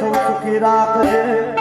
સૌ સુખી રાખજે.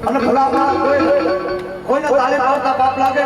અને ભલા કોઈને તાળી પાડતા પાપ લાગે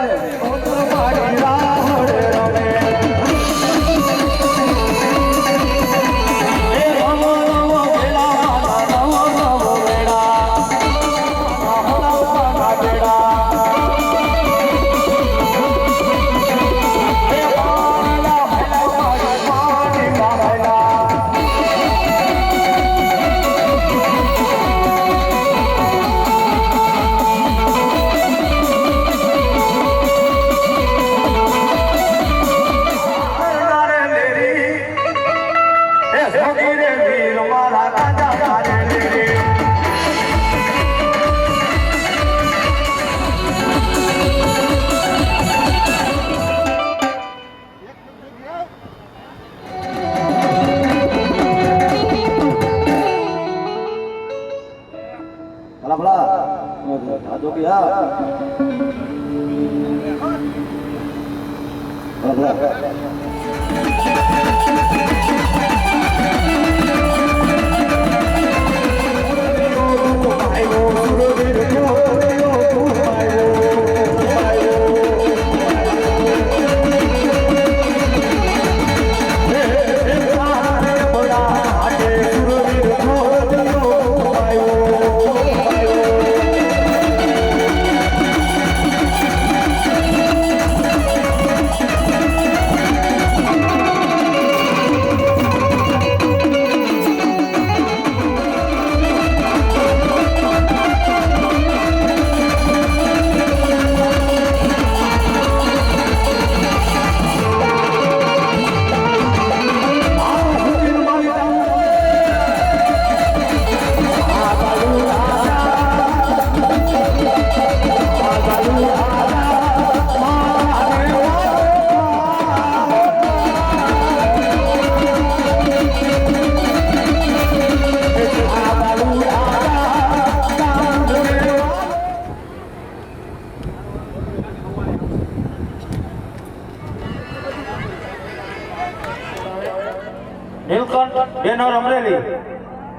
બે નર અમરેલી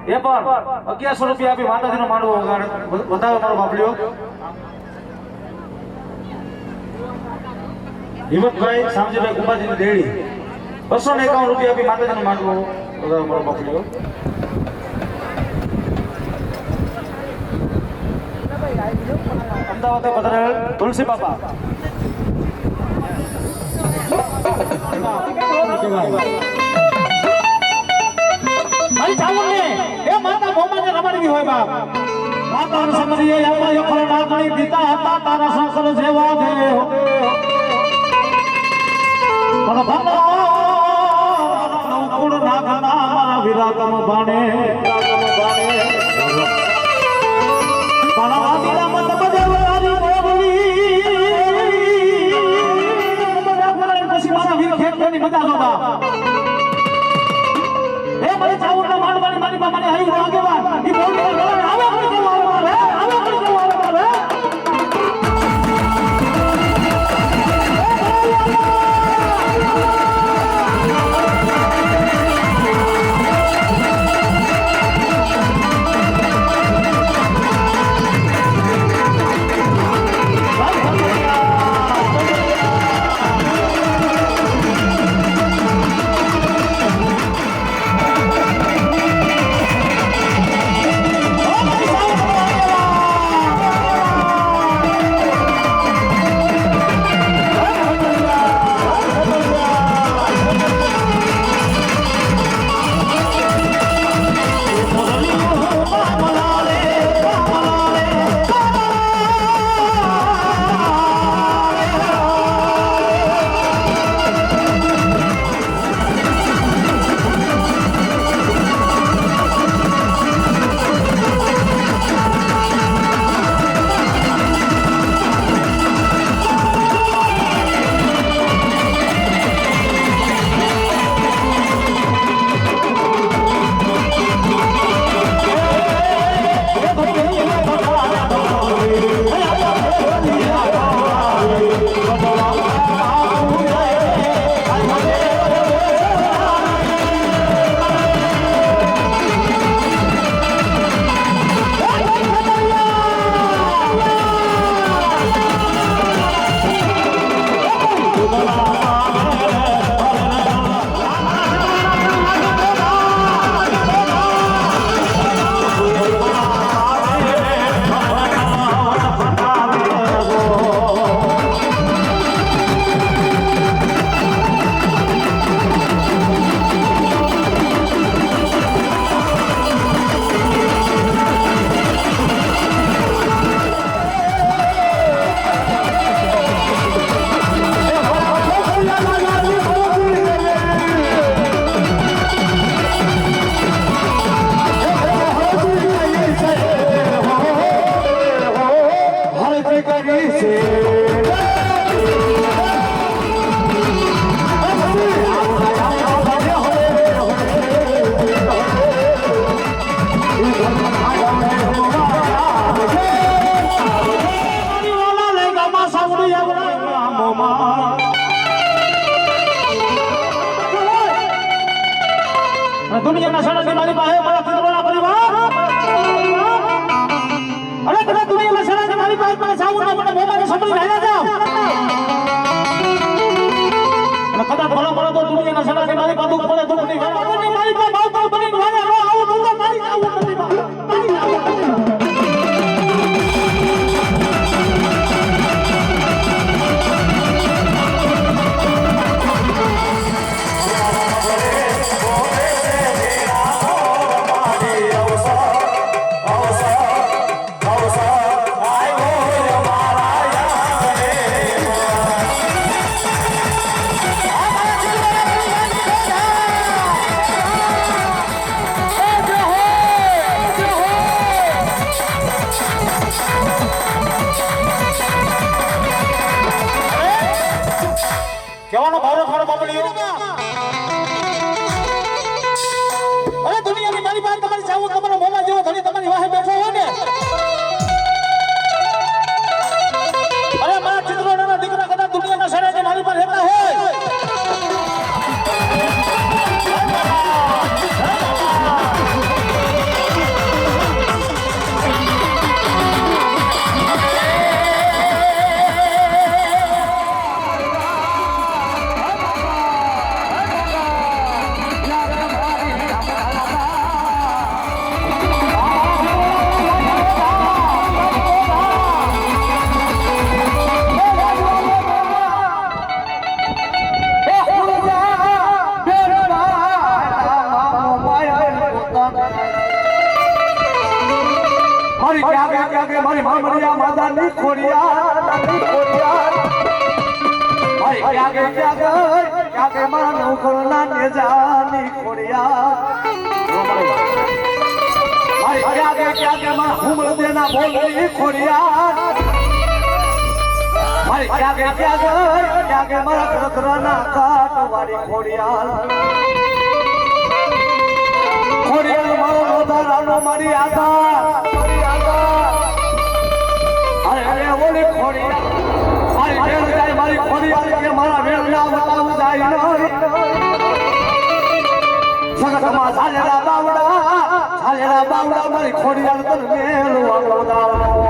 એ પણ 1100 રૂપિયા આપી માતાજીનો માંડવો વધારે મારો બાપલીઓ હિંમતભાઈ શામજીભાઈ કુંભાજીની દેડી 251 રૂપિયા આપી માતાજીનો માંડવો વધારે મારો બાપલીઓ અમદાવાદ પધારેલ તુલસી બાપા અરે ચાલો ને એ માતા ભોમાને રમાડવી હોય બાપ માતાનો સમરીએ આમાં યખરો નાગણી દીતા હતા તારા સંકલ જેવા દે પણ ભલા નવકુળ નાગના મારા વિરાગમ બાણે પાણા દીલા મત બજાવવાની બોલી પછી મારા વીર ખેતની મજા લો બાપ એ મને ચાવડના માંડવાની મારી બાપાને હાઈ આગેવાન ઈ બોલી આવે કોઈ જવાબ આવે કોઈ જવાબ આવે દુનિયાના સડાથી મારી પાસે મારા ચિત્રોના પરિવાર અરે કદાચ દુનિયાના સડાથી મારી પાસે મને સાવું ના મને મોબાઈલ સંભળી રહ્યા જાવ અને કદાચ ભલો ભલો તો દુનિયાના સડાથી મારી પાસે દુઃખ પડે દુઃખ નહીં મારી પાસે ભાવ ભાવ બની વાળે આવું દુઃખ મારી આવું નથી મારી આવું કેવાનો ભાવનો થોડો બાબલીઓ અરે દુનિયાની મારી પાસે તમારી સાવું તમારો મોમાં જેવો ધણી તમારી વાહે બેઠો હોય ને અરે મારા ચિત્રોના દીકરા કદાચ દુનિયાના સડાથી મારી પાસે રહેતા હોય દાદાની ખોડિયાર ભાઈ ક્યાં ગઈ મારા નવખોના નેજાની ખોડિયાર ભાઈ ક્યાં ગઈ મારા હુમળ દેના બોલની ખોડિયાર ભાઈ ક્યાં ગઈ મારા કકરાના કાટવાળી ખોડિયાર મારો રોધારાનો મારી આધાર અરે ઓલી ખોડિયાર મારી વેલ જાય મારી ખોડિયાર કે મારા વેલ ના બતાવું જાય સગતમાં ઝાલેલા બાવડા મારી ખોડિયાર તર મેલવા રોધારાનો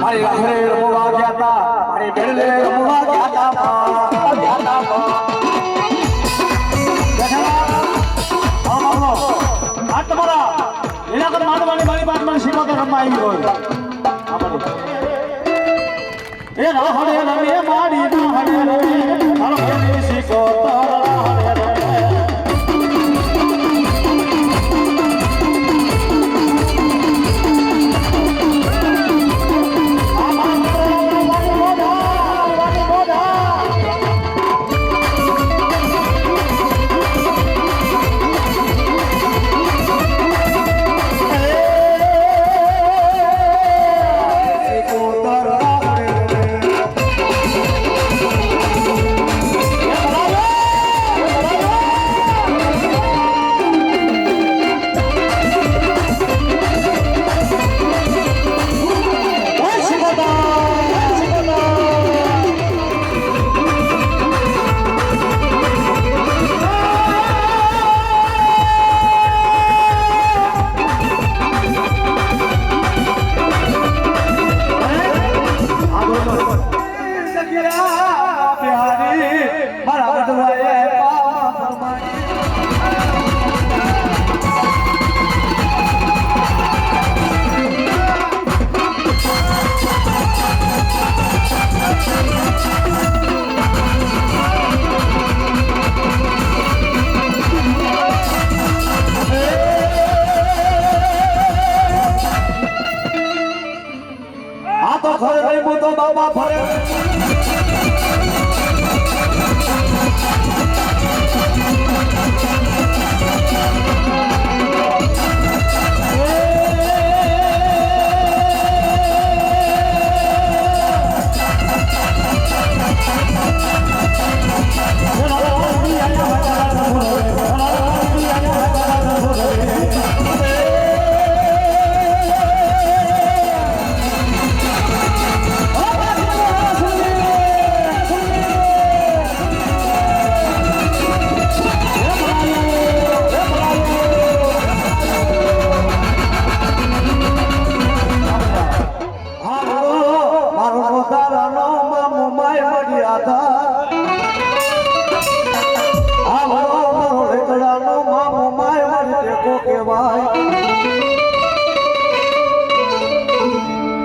મારી રાહરે રમવા ગયા તા મારી ભેળલે રમવા ગયા તા તમારા લીલાકર માનવાની મારી બાદ મને શીખોતર રમવા આવી હોય એ રાહડે રમે મારી રાહડે રમે મારો ભેળી શીખોતર રાહડે રમે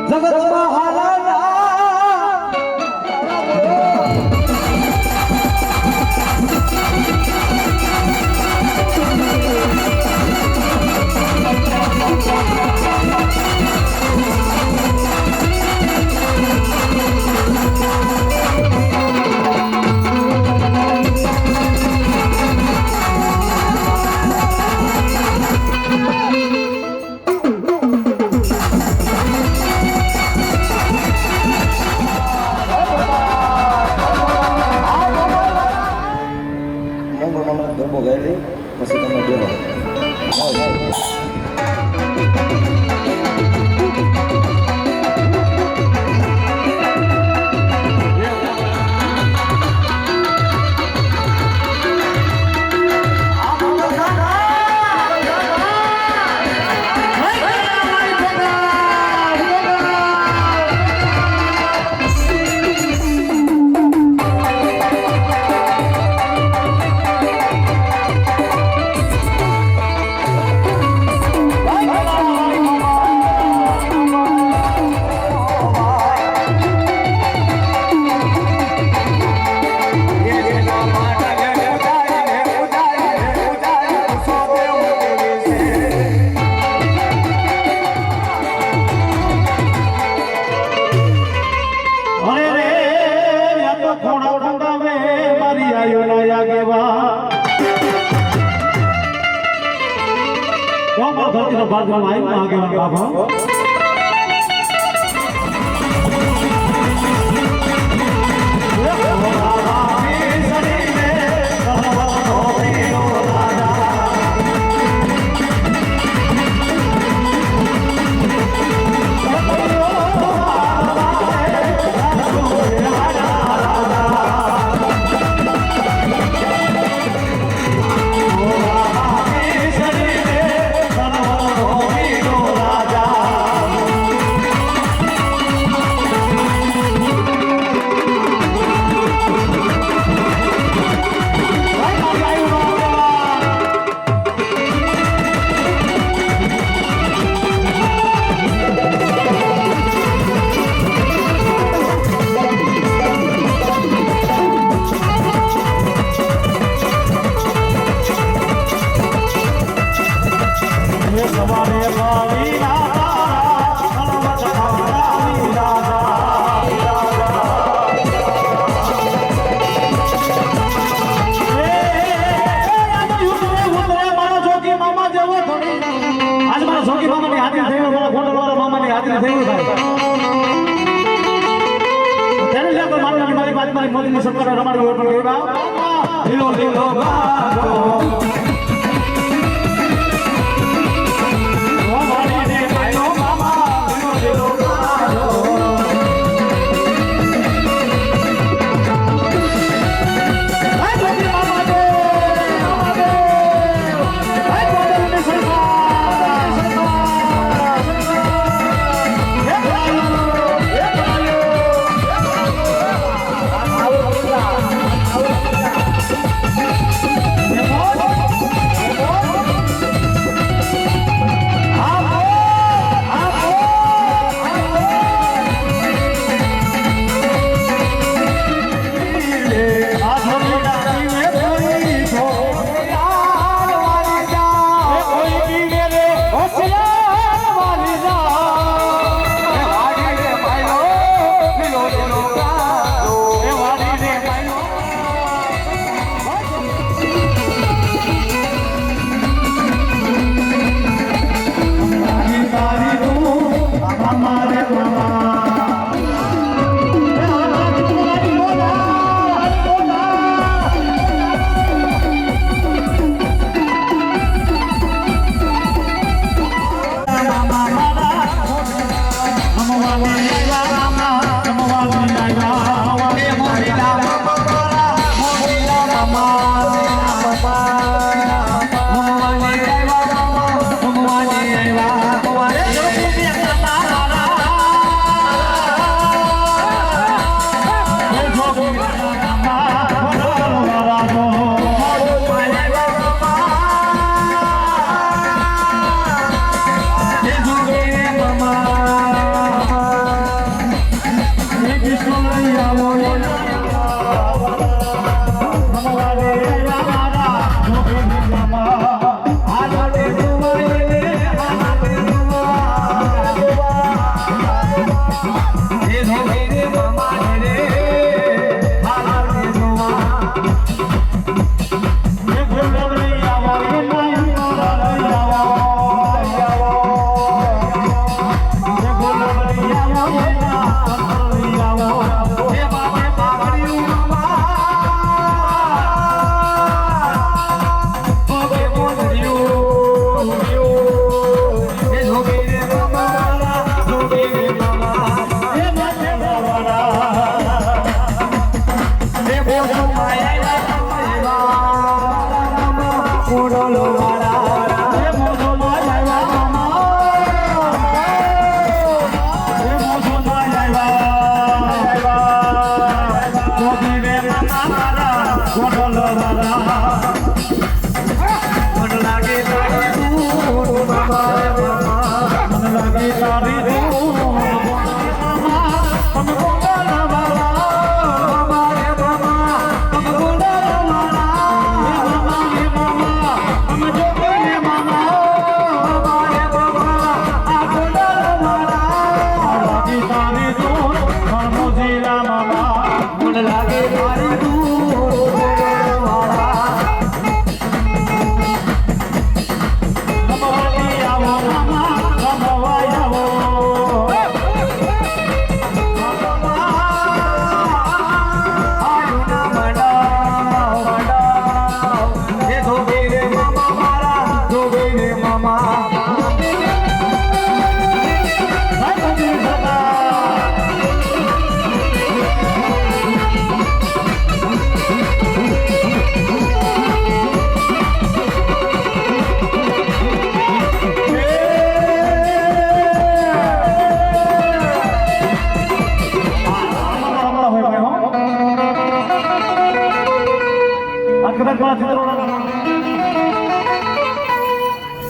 જગતમાં હાલાના ગરબો ગાઈ પછી તમે બેનો ધરતીનો ભાગમાં આવ્યું આગેવાન બાબા મોદીની સરકાર રમાડ્યું પણ લીલો લીલો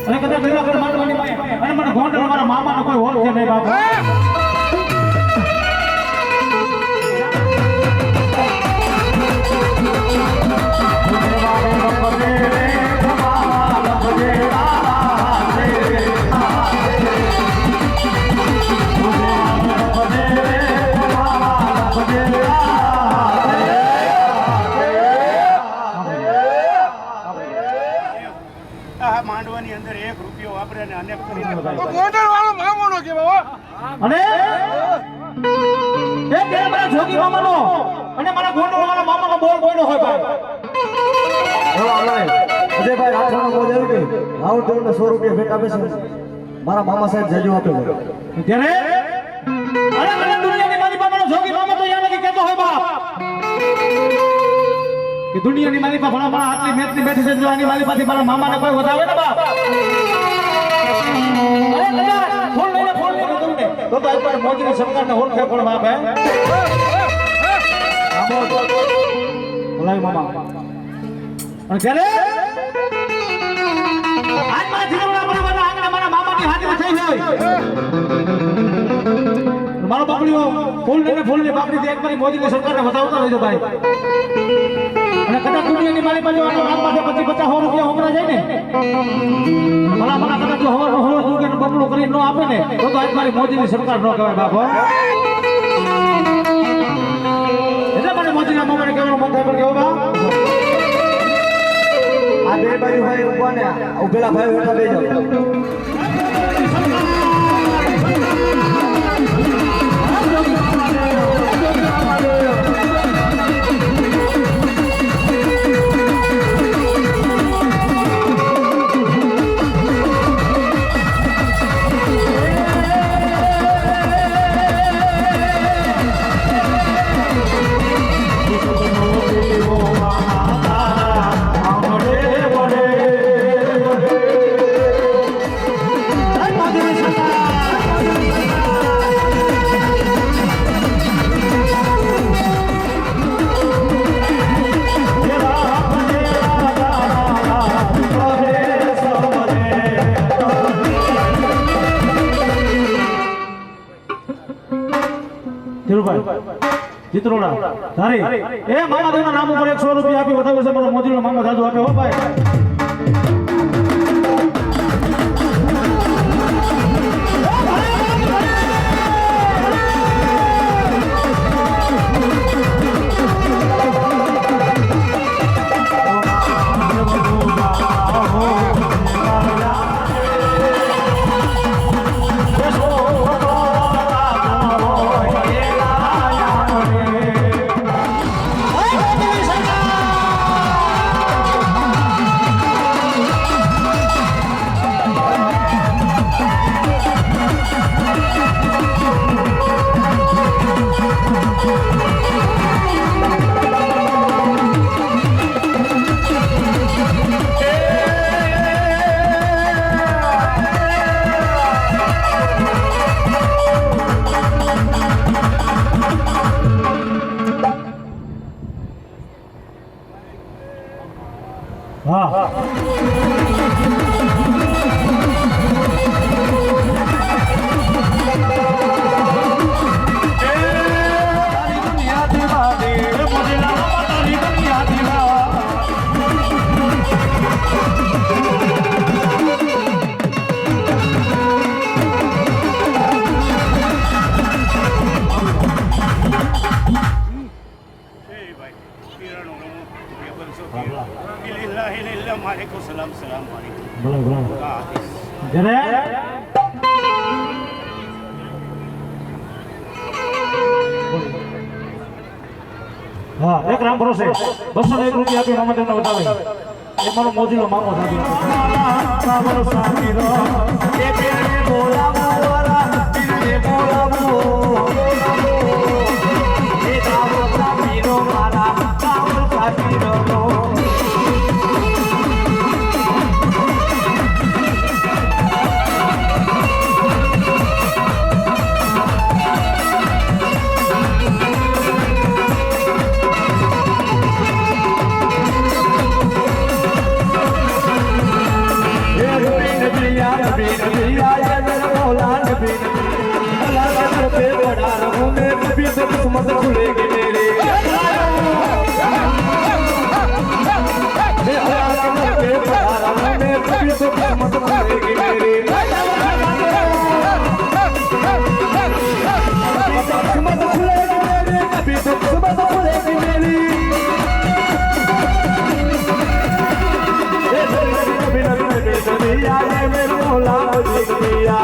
અને કદાચ ભેગા કર મારવાની પાસે અને મને ગોંડલ મારા મામાનો કોઈ ઓળખે નહીં બાપા માંડવાની અંદર 1 રૂપિયો વાપરે ને અનેક કરી ગોંડલ વાળો મામોનો કેવો અને એ કે મારા જોગી મામાનો અને મારા ગોંડલ વાળા મામાનો બોલ બોયનો હોય ભાઈ અજયભાઈ રાઠવાનો બોલ એવું કે રાઉન્ડ દોડને 100 રૂપિયા ભેટ આપે છે મારા મામા સાહેબ જજો આપે છે ત્યારે અરે મને દુનિયાની મારી મામાનો જોગી મામા તો યાર લગી કહેતો હોય બાપ કે દુનિયાની મારી પાસે ભણા આટલી મેચની બેઠી છે જો આની મારી પાસે મારા મામાને કોઈ વધાવે ને બાપ અરે કદાચ ફોન લઈને દઉં ને તો એકવાર મોદીની સરકારને ઓળખે પણ બાપ હે બોલાય મામા અને ત્યારે આજ મારા જીવનના બધા આંગણા મારા મામાની હાજરી થઈ હોય મારો બાપડીઓ ફૂલની બાપડી એકવાર મોદીની સરકારને વધાવતા રહેજો ભાઈ અને કદાચ દુનિયાની મારી બાજુ આટલા લાખ પાસે 50-50 રૂપિયા હોકરા જાય ને ભલા કદાચ જો હવા રૂપિયાનું બમણું કરી ન આપે ને તો આજ મારી મોદીની સરકાર ન કહેવાય બાપો એટલે મને મોદીના મામાને કહેવાનું મન થાય પણ કેવો બા આ બે બાજુ ભાઈ ઉભા ને ઉભેલા ભાઈ બેઠા બેજો ચિત્રોડા ધારી એ મામા દેવના નામ ઉપર 100 રૂપિયા આપી વધારે છે મારો મોજીલો મામા જાજુ આપે હો ભાઈ હા સલામ બોલો બોલો વાલેકુમ જરે હા એક રામ ભરોસે 201 રૂપિયા આપી મામા દેવને બતાવે એ મારો મોજીલો મામો સાબી किस्मत खुलेगी मेरी किस्मत खुलेगी मेरी किस्मत खुलेगी मेरी कभी तो किस्मत खुलेगी मेरी कभी न कभी दुनिया में मेरे मौला मुझे दिया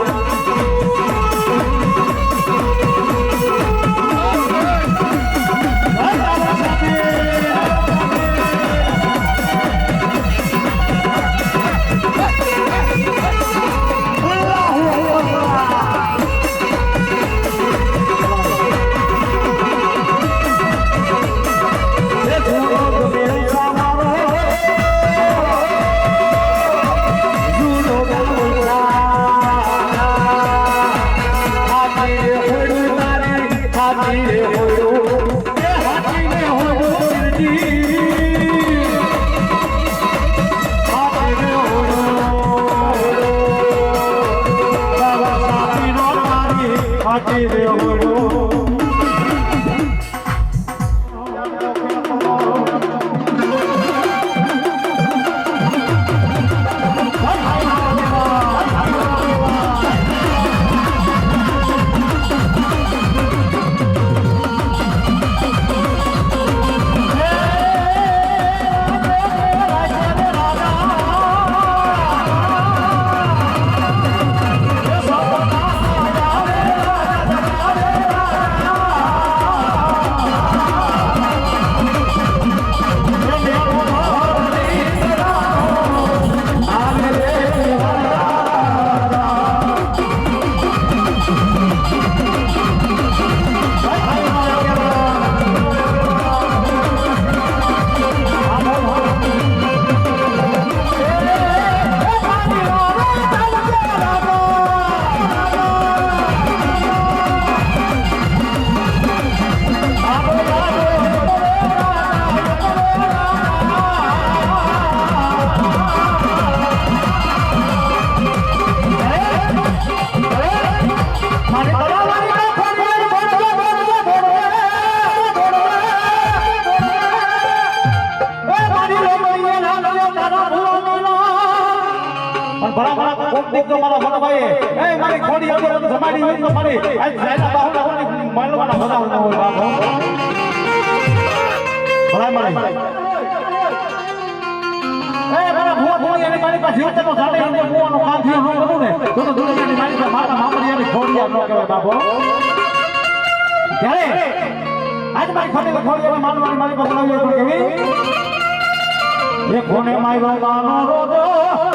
હા તો મારા મોટા ભાઈ એ મારી ખોડી અંદર જમાડી હોય તો મારી આ જાયના બાહુના હોય માનવાના બધા ન હોય બાપો ભલાઈ મારી એ મારા ભૂવા એની મારી પાસે જીવતે તો જાડે અંદર ભૂવાનું કામ થયું ન કરું ને તો દુનિયાની મારી પાસે મારા મામડિયાની ખોડિયા ન કહેવાય બાપો ત્યારે આજ મારી ખોડિયા માનવાની મારી પાસે બોલાવી પણ કેવી એ કોને માર્યો માનો રોજો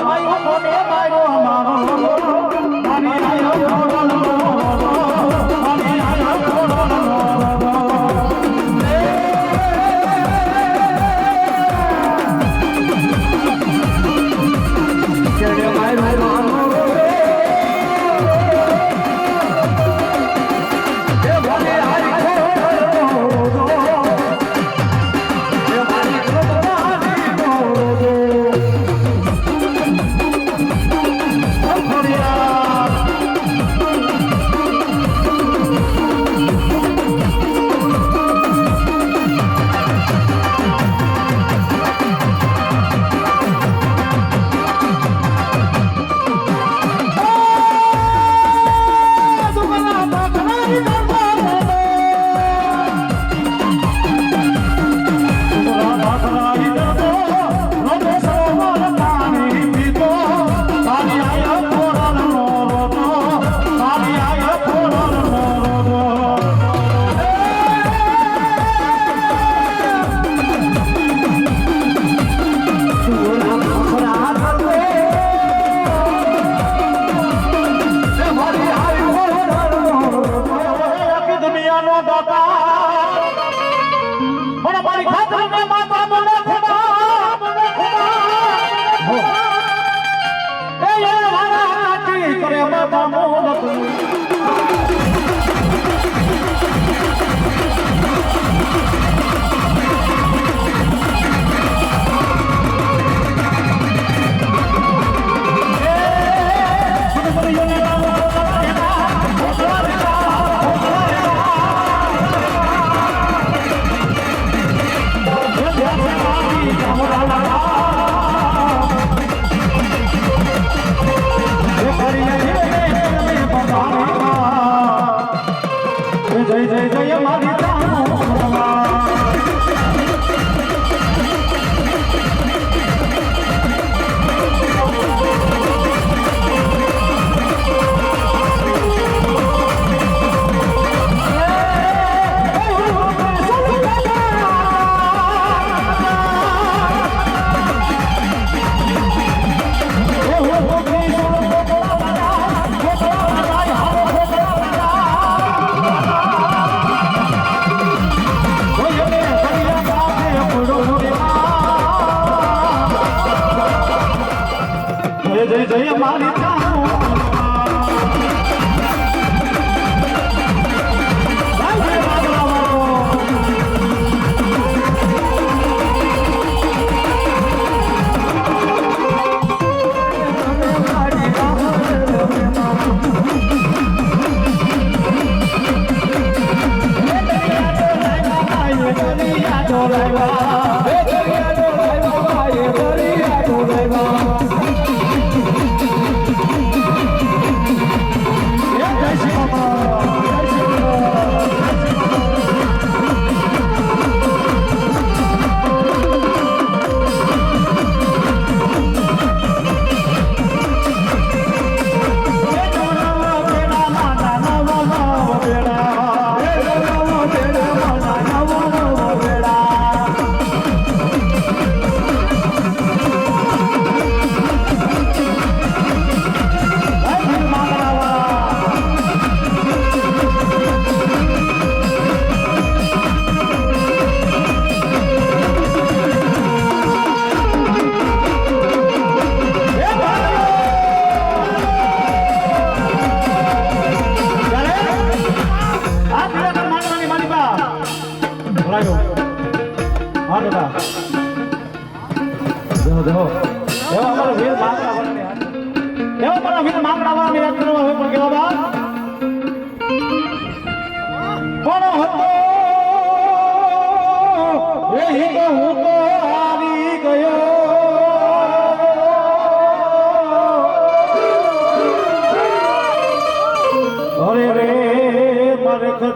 આયો કોને માર્યો માનો રોજો આની આયો રોજો આની આયો રોજો કેડે માર્યો માનો રોજો એ ભલે હારી રોજો એ મારી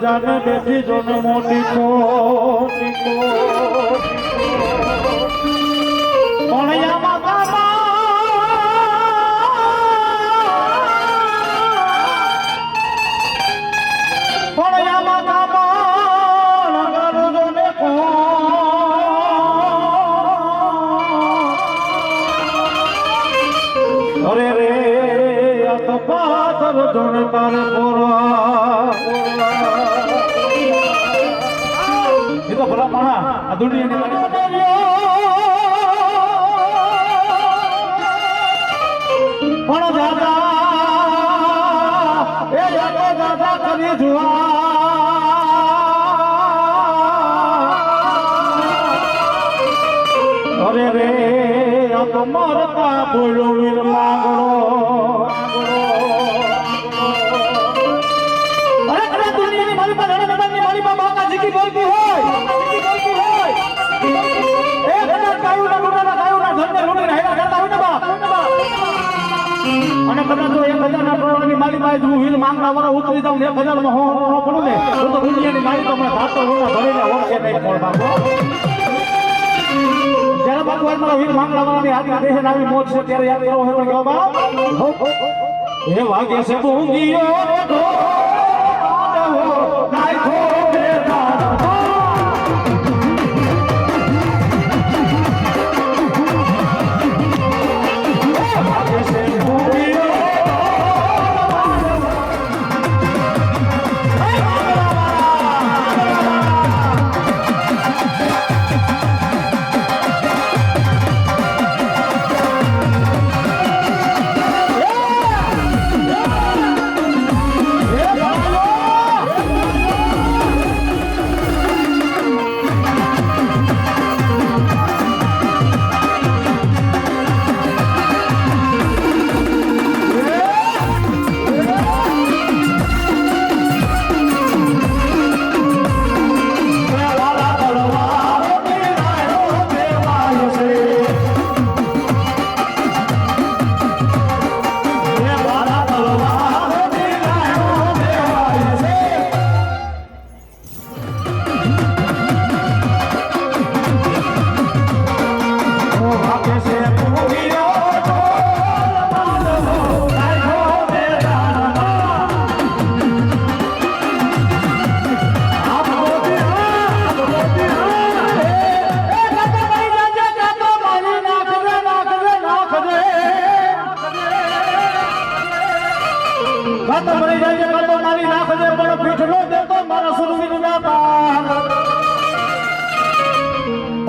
જાને બેઠી જો ને મોટી કોટ કોણિયામાં કામા કોણિયામાં કામા લગાડો જો ને અરે રે આ તો પાથર જોડે તારે પોરા એ તો ભલા માણા આ દુનિયાની પણ દાદા એ દાદા કરી જુઆ અરે રે આ તો મરતા બોલો વીર માંગડો અરે કદાચ દુનિયાની મારી પાસે રણમેદાનની મારી પાસે બાકાજી બોલતી હોય એ કદાચ ગાયુના ઘરને લૂંટીને હેરા કરતા હોય ને બા અને કદાચ જો 1000 કરોડની મારી પાસે હું વીર માંગડા વાળા ઉતરી જાઉં 1000 માં હું પડું ને તો દુનિયાની મારી તો મને ભાતો રોના ભરીને ઓળખે નહીં કોણ બાપુ જ્યારે ભગવાન મારા વીર માંગડા વાળાની હાથમાં દેહ આવી મોજ છે ત્યારે યાદ કરો હે પણ કહો બાપ એ વાગે છે ભૂંગીઓ ઢો નાખો બેદાના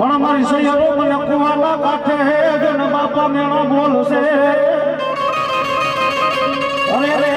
પણ મારી સૈયરો મને કુવાના કાંઠે જન બાપા મેળો બોલશે અરે રે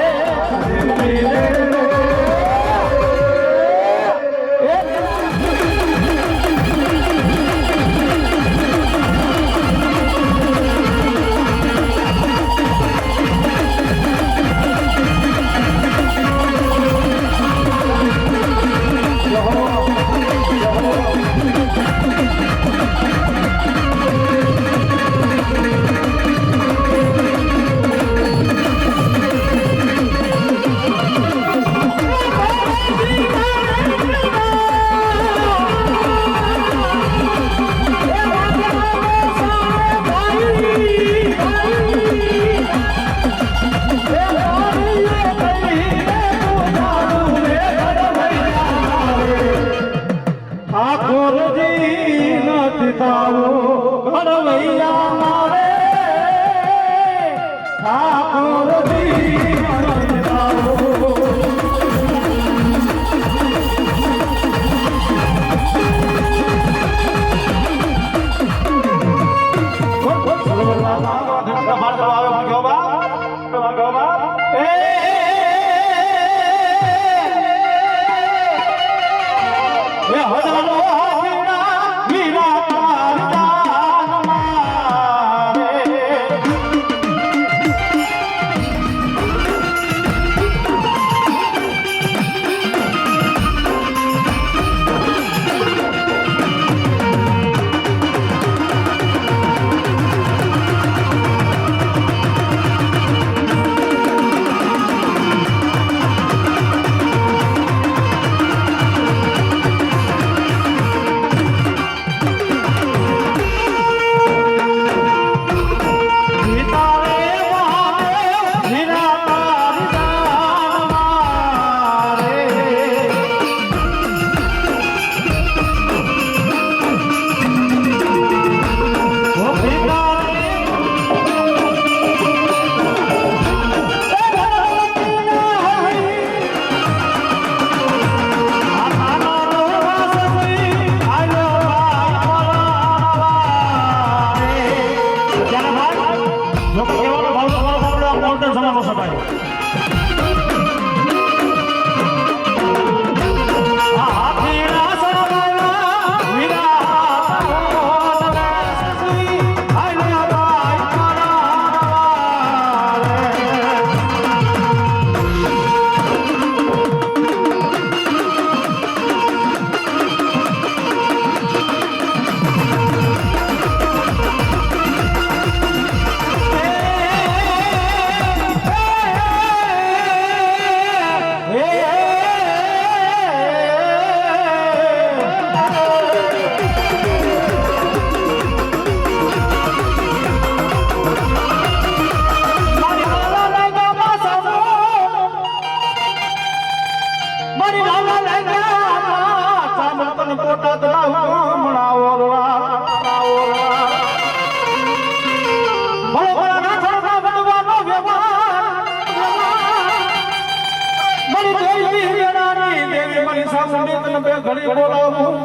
ઘડી બોલાવું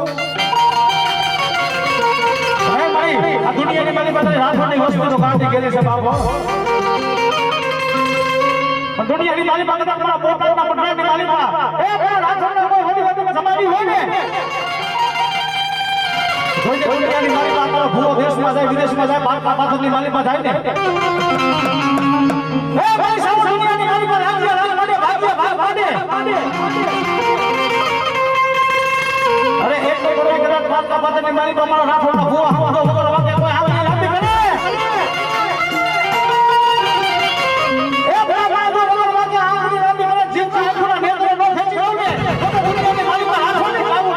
હે ભાઈ આ દુનિયાની મારી પાસે રાખવાની વસ્તુ તો કાઢી ગયેલી છે બાપો પણ દુનિયાની મારી પાસે તો આપણા પોતાના પટરાની મારી પાસે એ પણ રાખવાનો કોઈ મોટી વાતમાં સમાવી હોય ને કોઈ દુનિયાની મારી પાસે તારો ભૂવો દેશમાં જાય વિદેશમાં જાય બાર પાથરની મારી પાસે જાય ને એ ભાઈ સૌ દુનિયાની મારી પાસે રાજ્ય રાજ માટે ભાગ્ય ભાગ પાડે અરે એક તો કરે કરે બાર પાથરની મારી પાસે મારો રાખવાનો ભૂવો હવા વગર વાગે કોઈ આવે લાંબી કરે એ ભાઈ તો વગર વાગે આંગળી લાંબી કરે જીવતા પૂરા નેર નો ખેંચી આવ ને તો દુનિયાની મારી પાસે રાખવાની કાબુ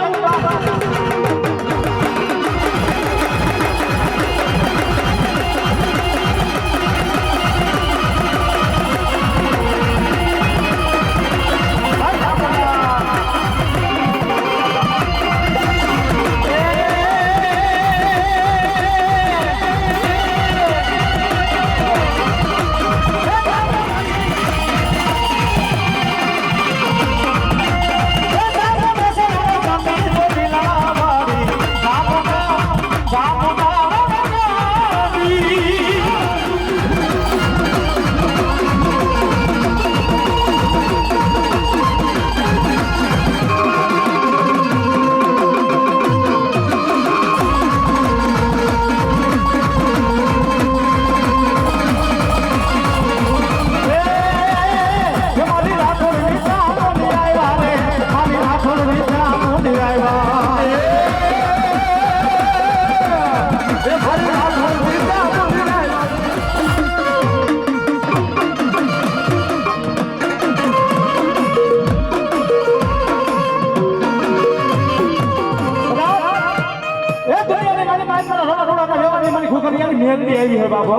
મેલની આવી હે બાબો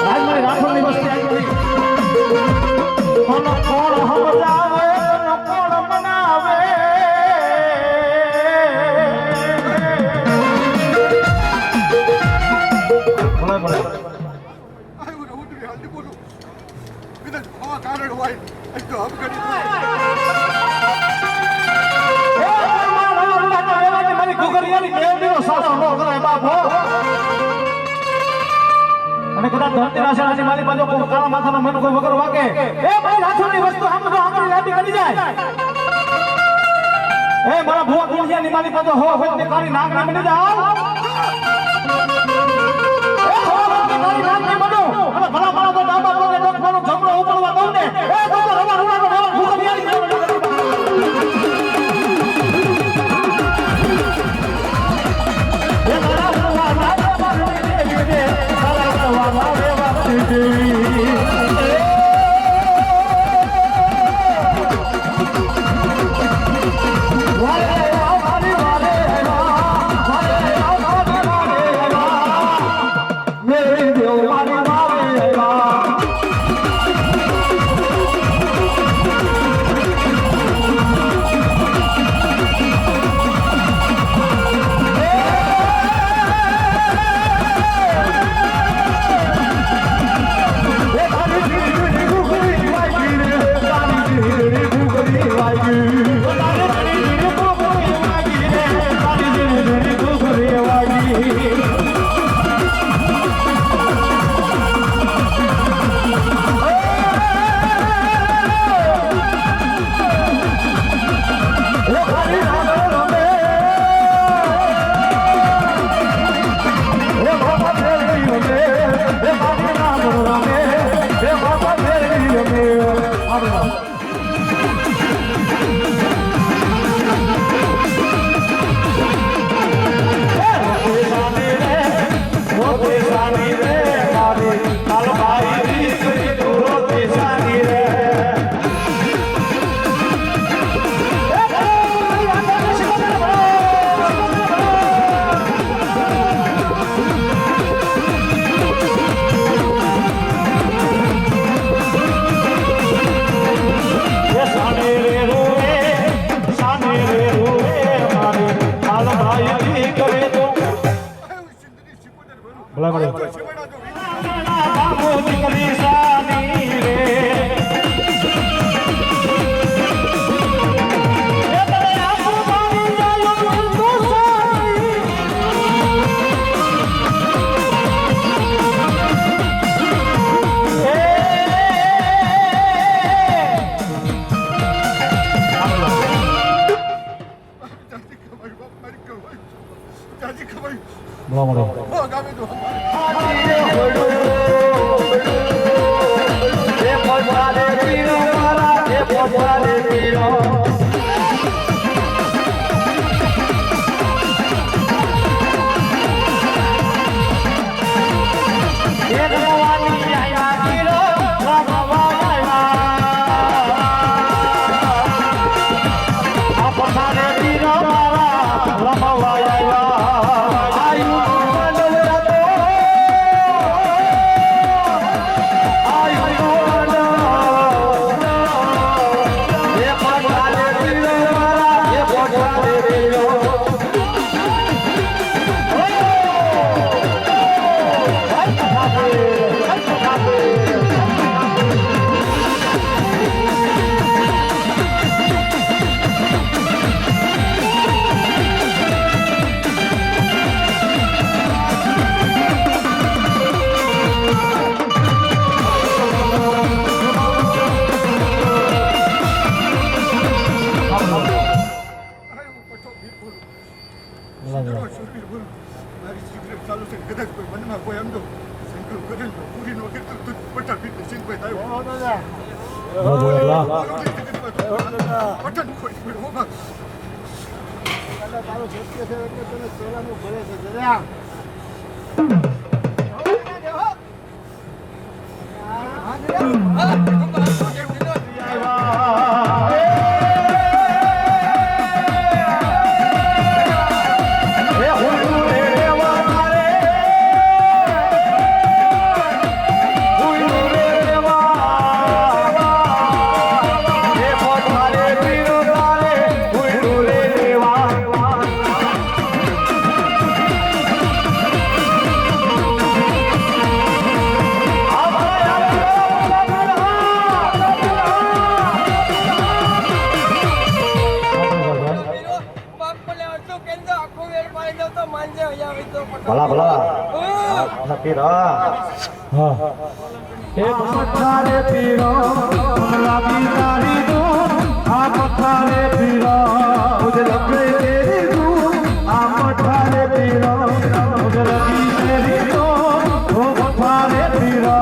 આજ મારી રાખોની વસ્તી આવી કોણ કોણ સમજાવે કોણ મનાવે ભલે ભલે આવું ઉઠી હાલતી બોલું કદાચ હવા કારણ હોય એક તો હબ કરી અને કદાચ ધરતીરાજ મારી બાજુ કોઈ કાળા માથાનો મન કોઈ વગર વાગે એ ભાઈ રાઠોડની વસ્તુ આમ તો આંગળી લાંબી કરી જાય એ મારા ભૂવા કુંડિયાની મારી બાજુ હો ને કાળી નાગની બની જાવ એ હો ની કાળી નાગની બનો અને ભલા ભલા તો ડાબા પગે ડોકવાનો જમણો ઉપરવા દઉં ને એ તો રવા રૂડાનો ભૂખડિયાની બોલો હો ગામે તો એ પોતાને પીરો મારા એ પોતાને પીરો એક નવાની આયા પીરો રમવા આવ્યા આ પોતાને પીરો મારા રમવા આવ્યા આયુ મારી સિગરેટ ચાલુ છે કદાચ કોઈ મનમાં કોઈ એમ તો સંકલ્પ કરે તો પૂરી નો કેટલું તું પચાસ ફીટ સિંગભાઈ થયું પટન કોઈ હો બા તારો સત્ય છે એટલે તને સોલાનું ભરે છે જરા ભલા ભલા પીરો હા એ પથારે પીરો લાગી તારી દો આ પથારે પીરો મુझे लगे तेरी दो आ पथारे पीरो मुझे लगी तेरी दो ओ पथारे पीरो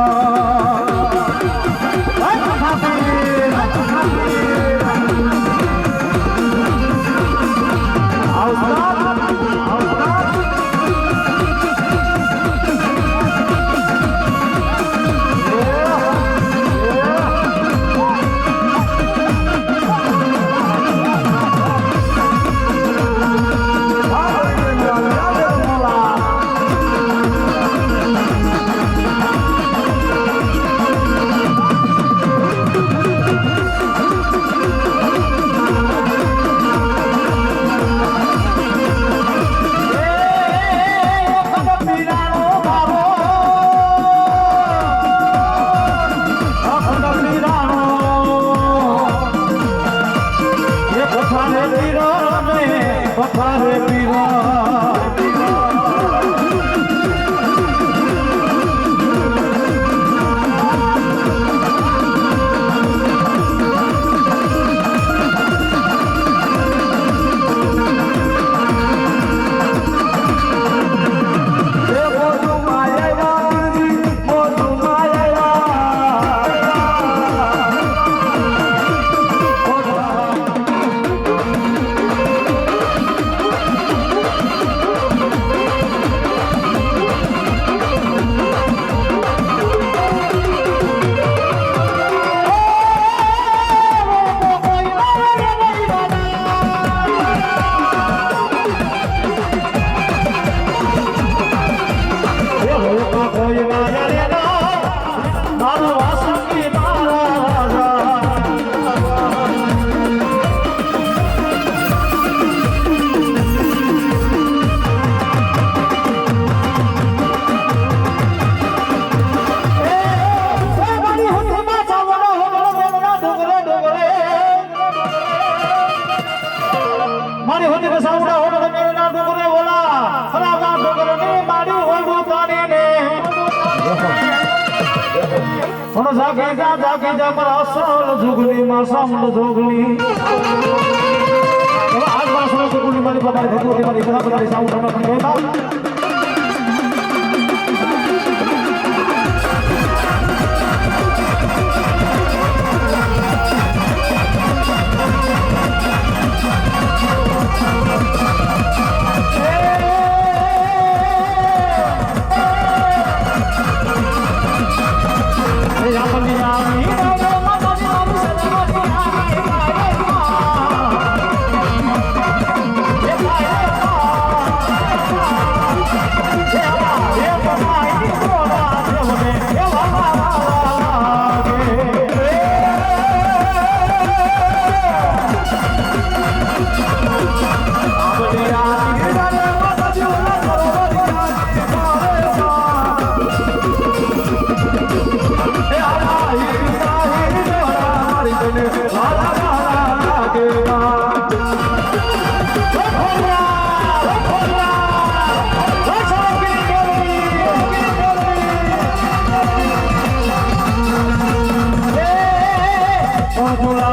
જાગે જબર અસલ જુગલી માં સામલ જોગલી આજ વાસણો જુગલી મારી બાબા ભગવતી મારી બધા સાઉન્ડ જોડા